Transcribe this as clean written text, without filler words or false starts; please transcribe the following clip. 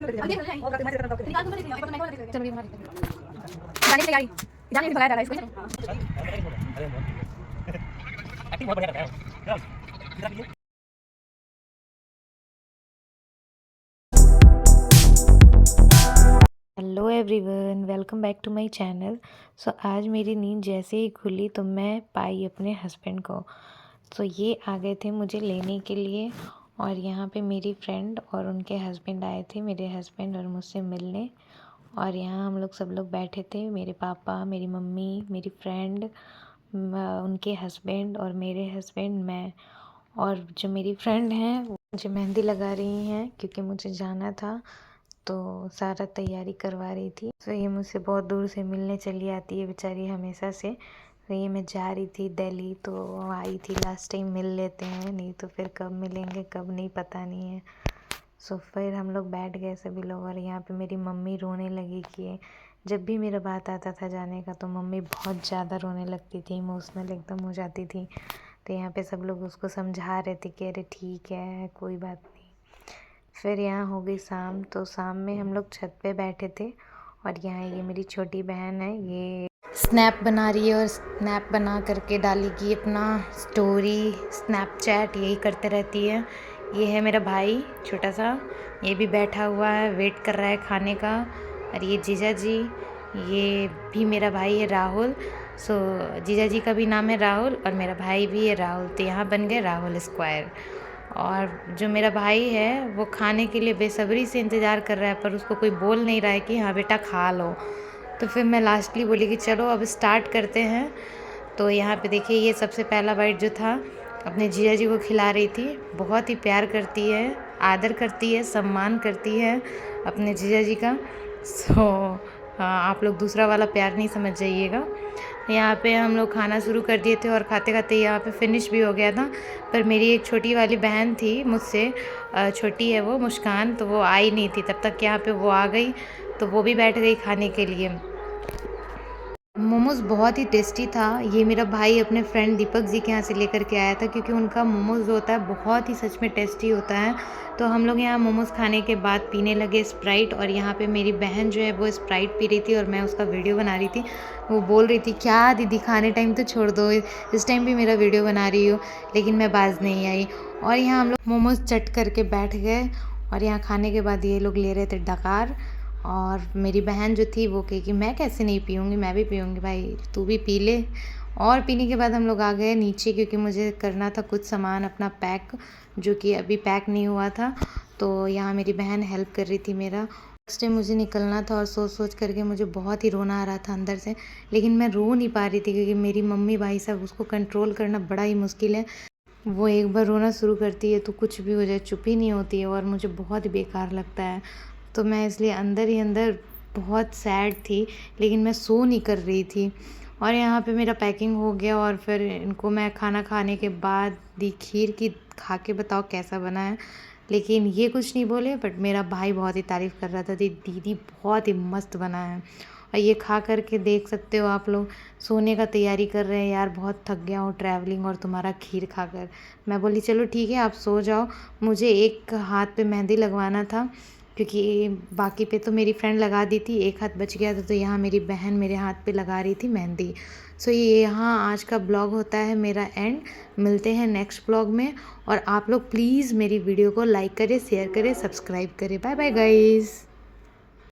Hello everyone, welcome back to my channel. So आज मेरी नींद जैसे ही खुली तो मैं पाई अपने हस्बैंड को। सो ये आ गए थे मुझे लेने के लिए और यहाँ पे मेरी फ्रेंड और उनके हस्बैंड आए थे, मेरे हस्बैंड और मुझसे मिलने। और यहाँ हम लोग सब लोग बैठे थे, मेरे पापा, मेरी मम्मी, मेरी फ्रेंड, उनके हस्बैंड और मेरे हस्बैंड, मैं। और जो मेरी फ्रेंड हैं वो मुझे मेहंदी लगा रही हैं क्योंकि मुझे जाना था, तो सारा तैयारी करवा रही थी। तो ये मुझसे बहुत दूर से मिलने चली आती है बेचारी हमेशा से। तो ये मैं जा रही थी दिल्ली तो आई थी, लास्ट टाइम मिल लेते हैं, नहीं तो फिर कब मिलेंगे कब नहीं पता नहीं है। सो फिर हम लोग बैठ गए सभी लोग और यहाँ पे मेरी मम्मी रोने लगी कि जब भी मेरा बात आता था जाने का तो मम्मी बहुत ज़्यादा रोने लगती थी, इमोशनल एकदम हो जाती थी। तो यहाँ पे सब लोग उसको समझा रहे थे कि अरे ठीक है कोई बात नहीं। फिर यहाँ हो गई शाम, तो शाम में हम लोग छत पे बैठे थे और यहाँ ये मेरी छोटी बहन है, ये स्नैप बना रही है और स्नैप बना करके डालेगी अपना स्टोरी, स्नैपचैट यही करते रहती है। ये है मेरा भाई छोटा सा, ये भी बैठा हुआ है, वेट कर रहा है खाने का। और ये जीजा जी, ये भी मेरा भाई है राहुल। सो जीजा जी का भी नाम है राहुल और मेरा भाई भी है राहुल, तो यहाँ बन गए राहुल स्क्वायर। और जो मेरा भाई है वो खाने के लिए बेसब्री से इंतज़ार कर रहा है, पर उसको कोई बोल नहीं रहा है कि हाँ बेटा खा लो। तो फिर मैं लास्टली बोली कि चलो अब स्टार्ट करते हैं। तो यहाँ पे देखिए ये सबसे पहला बाइट जो था अपने जीजा जी को खिला रही थी। बहुत ही प्यार करती है, आदर करती है, सम्मान करती है अपने जीजा जी का। सो आप लोग दूसरा वाला प्यार नहीं समझ जाइएगा। यहाँ पे हम लोग खाना शुरू कर दिए थे और खाते खाते यहाँ पे फिनिश भी हो गया था। पर मेरी एक छोटी वाली बहन थी मुझसे, छोटी है वो मुस्कान, तो वो आई नहीं थी तब तक। यहाँ पे वो आ गई तो वो भी बैठ गई खाने के लिए। मोमोज़ बहुत ही टेस्टी था। ये मेरा भाई अपने फ्रेंड दीपक जी के यहाँ से लेकर के आया था क्योंकि उनका मोमोज़ जो होता है बहुत ही सच में टेस्टी होता है। तो हम लोग यहाँ मोमोज़ खाने के बाद पीने लगे स्प्राइट, और यहाँ पे मेरी बहन जो है वो स्प्राइट पी रही थी और मैं उसका वीडियो बना रही थी। वो बोल रही थी क्या दीदी खाने टाइम तो छोड़ दो, इस टाइम भी मेरा वीडियो बना रही हो, लेकिन मैं बाज नहीं आई। और यहाँ हम लोग मोमोज़ चट करके बैठ गए और यहाँ खाने के बाद ये लोग ले रहे थे डकार। और मेरी बहन जो थी वो कही कि मैं कैसे नहीं पीऊँगी, मैं भी पीऊँगी, भाई तू भी पी ले। और पीने के बाद हम लोग आ गए नीचे क्योंकि मुझे करना था कुछ सामान अपना पैक, जो कि अभी पैक नहीं हुआ था। तो यहाँ मेरी बहन हेल्प कर रही थी मेरा। नेक्स्ट टाइम मुझे निकलना था और सोच सोच करके मुझे बहुत ही रोना आ रहा था अंदर से, लेकिन मैं रो नहीं पा रही थी क्योंकि मेरी मम्मी भाई साहब, उसको कंट्रोल करना बड़ा ही मुश्किल है। वो एक बार रोना शुरू करती है तो कुछ भी हो जाए चुप ही नहीं होती है और मुझे बहुत ही बेकार लगता है। तो मैं इसलिए अंदर ही अंदर बहुत सैड थी, लेकिन मैं सो नहीं कर रही थी। और यहाँ पे मेरा पैकिंग हो गया और फिर इनको मैं खाना खाने के बाद दी खीर की, खा के बताओ कैसा बना है। लेकिन ये कुछ नहीं बोले, बट मेरा भाई बहुत ही तारीफ़ कर रहा था, दीदी बहुत ही मस्त बना है। और ये खा कर के देख सकते हो आप लोग, सोने का तैयारी कर रहे हैं, यार बहुत थक गया हूँ ट्रैवलिंग और तुम्हारा खीर खाकर। मैं बोली चलो ठीक है आप सो जाओ, मुझे एक हाथ पे मेहंदी लगवाना था क्योंकि बाकी पे तो मेरी फ्रेंड लगा दी थी, एक हाथ बच गया था, तो यहाँ मेरी बहन मेरे हाथ पे लगा रही थी मेहंदी। सो ये यहाँ आज का ब्लॉग होता है मेरा एंड। मिलते हैं नेक्स्ट ब्लॉग में, और आप लोग प्लीज़ मेरी वीडियो को लाइक करें, शेयर करें, सब्सक्राइब करें। Bye bye guys.